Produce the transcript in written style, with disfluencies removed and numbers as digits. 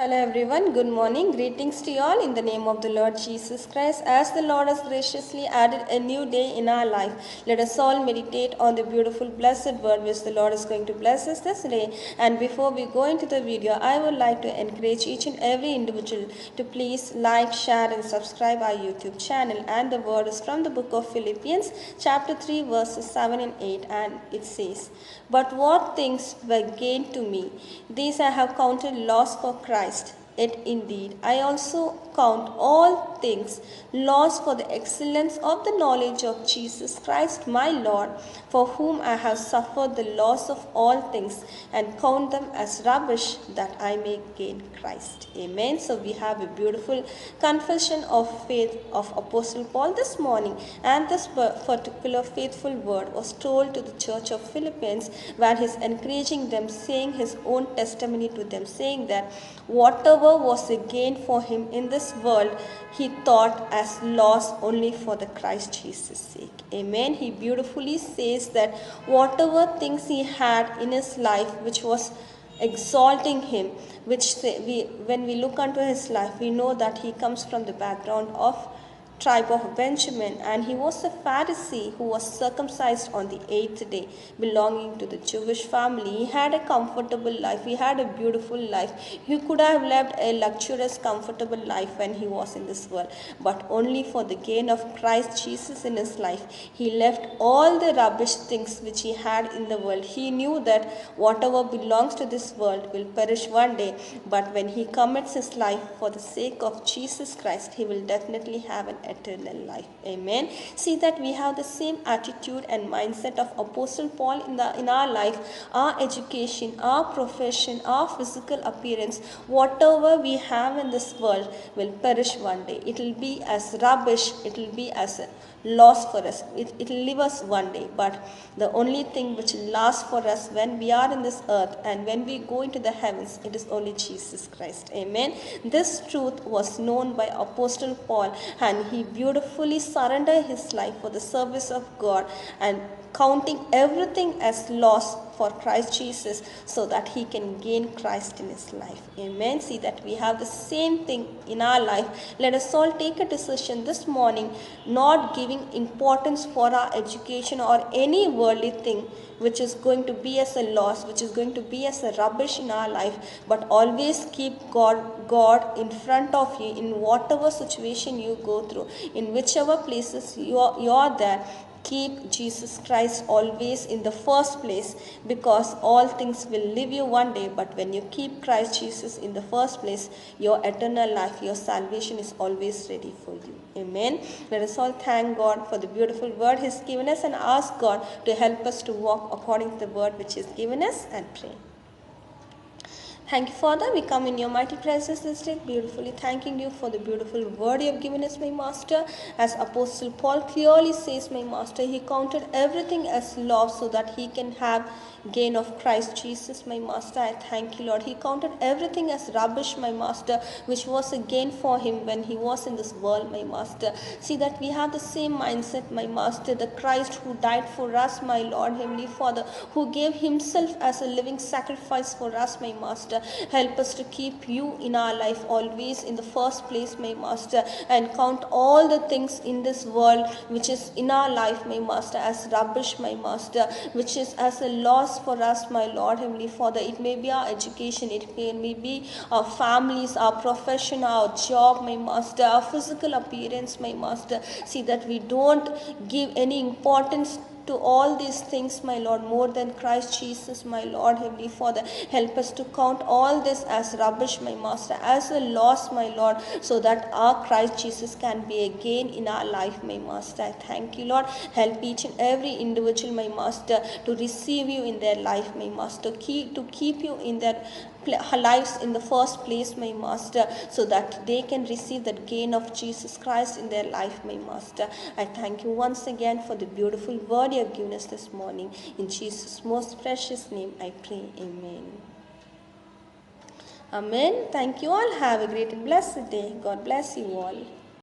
Hello everyone, good morning. Greetings to you all in the name of the Lord Jesus Christ. As the Lord has graciously added a new day in our life, let us all meditate on the beautiful blessed word which the Lord is going to bless us this day. And before we go into the video, I would like to encourage each and every individual to please like, share and subscribe our YouTube channel. And the word is from the book of Philippians chapter 3 verses 7 and 8, and it says, "But what things were gained to me, these I have counted loss for Christ. Yet indeed I also count all things loss for the excellence of the knowledge of Jesus Christ my Lord, for whom I have suffered the loss of all things, and count them as rubbish, that I may gain Christ." Amen. So we have a beautiful confession of faith of Apostle Paul this morning, and this particular faithful word was told to the church of Philippians, where he is encouraging them, saying his own testimony to them, saying that whatever was a gain for him in this world, he thought as loss only for the Christ Jesus' sake. Amen. He beautifully says that whatever things he had in his life which was exalting him, when we look unto his life, we know that he comes from the background of tribe of Benjamin, and he was a Pharisee who was circumcised on the 8th day, belonging to the Jewish family. He had a comfortable life, he had a beautiful life, he could have lived a luxurious comfortable life when he was in this world, but only for the gain of Christ Jesus in his life he left all the rubbish things which he had in the world. He knew that whatever belongs to this world will perish one day, but when he commits his life for the sake of Jesus Christ, he will definitely have an eternal life. Amen. See that we have the same attitude and mindset of Apostle Paul in our life. Our education, our profession, our physical appearance, whatever we have in this world will perish one day. It will be as rubbish, it will be as a loss for us. It will leave us one day, but the only thing which will last for us when we are in this earth and when we go into the heavens, it is only Jesus Christ. Amen. This truth was known by Apostle Paul, and he beautifully surrendered his life for the service of God, and counting everything as loss for Christ Jesus, so that he can gain Christ in his life. Amen. See that we have the same thing in our life. Let us all take a decision this morning, not giving importance for our education or any worldly thing which is going to be as a loss, which is going to be as a rubbish in our life, but always keep God in front of you in whatever situation you go through, in whichever places you are there. Keep Jesus Christ always in the first place, because all things will leave you one day, but when you keep Christ Jesus in the first place, your eternal life, your salvation is always ready for you. Amen. Let us all thank God for the beautiful word He has given us, and ask God to help us to walk according to the word which He has given us, and pray. Thank you, Father. We come in your mighty presence this day, beautifully thanking you for the beautiful word you have given us, my Master. As Apostle Paul clearly says, my Master, he counted everything as loss so that he can have gain of Christ Jesus, my Master. I thank you, Lord. He counted everything as rubbish, my Master, which was a gain for him when he was in this world, my Master. See that we have the same mindset, my Master, the Christ who died for us, my Lord, Heavenly Father, who gave himself as a living sacrifice for us, my Master. Help us to keep you in our life always in the first place, my Master, and count all the things in this world which is in our life, my Master, as rubbish, my Master, which is as a loss for us, my Lord, Heavenly Father. It may be our education, it may be our families, our profession, our job, my Master, our physical appearance, my Master. See that we don't give any importance to all these things, my Lord, more than Christ Jesus, my Lord, Heavenly Father. Help us to count all this as rubbish, my Master, as a loss, my Lord, so that our Christ Jesus can be a gain in our life, my Master. I thank you, Lord. Help each and every individual, my Master, to receive you in their life, my Master, to keep you in their lives in the first place, my Master, so that they can receive that gain of Jesus Christ in their life, my Master. I thank you once again for the beautiful word you have given us this morning. In Jesus' most precious name I pray. Amen. Amen. Thank you all. Have a great and blessed day. God bless you all.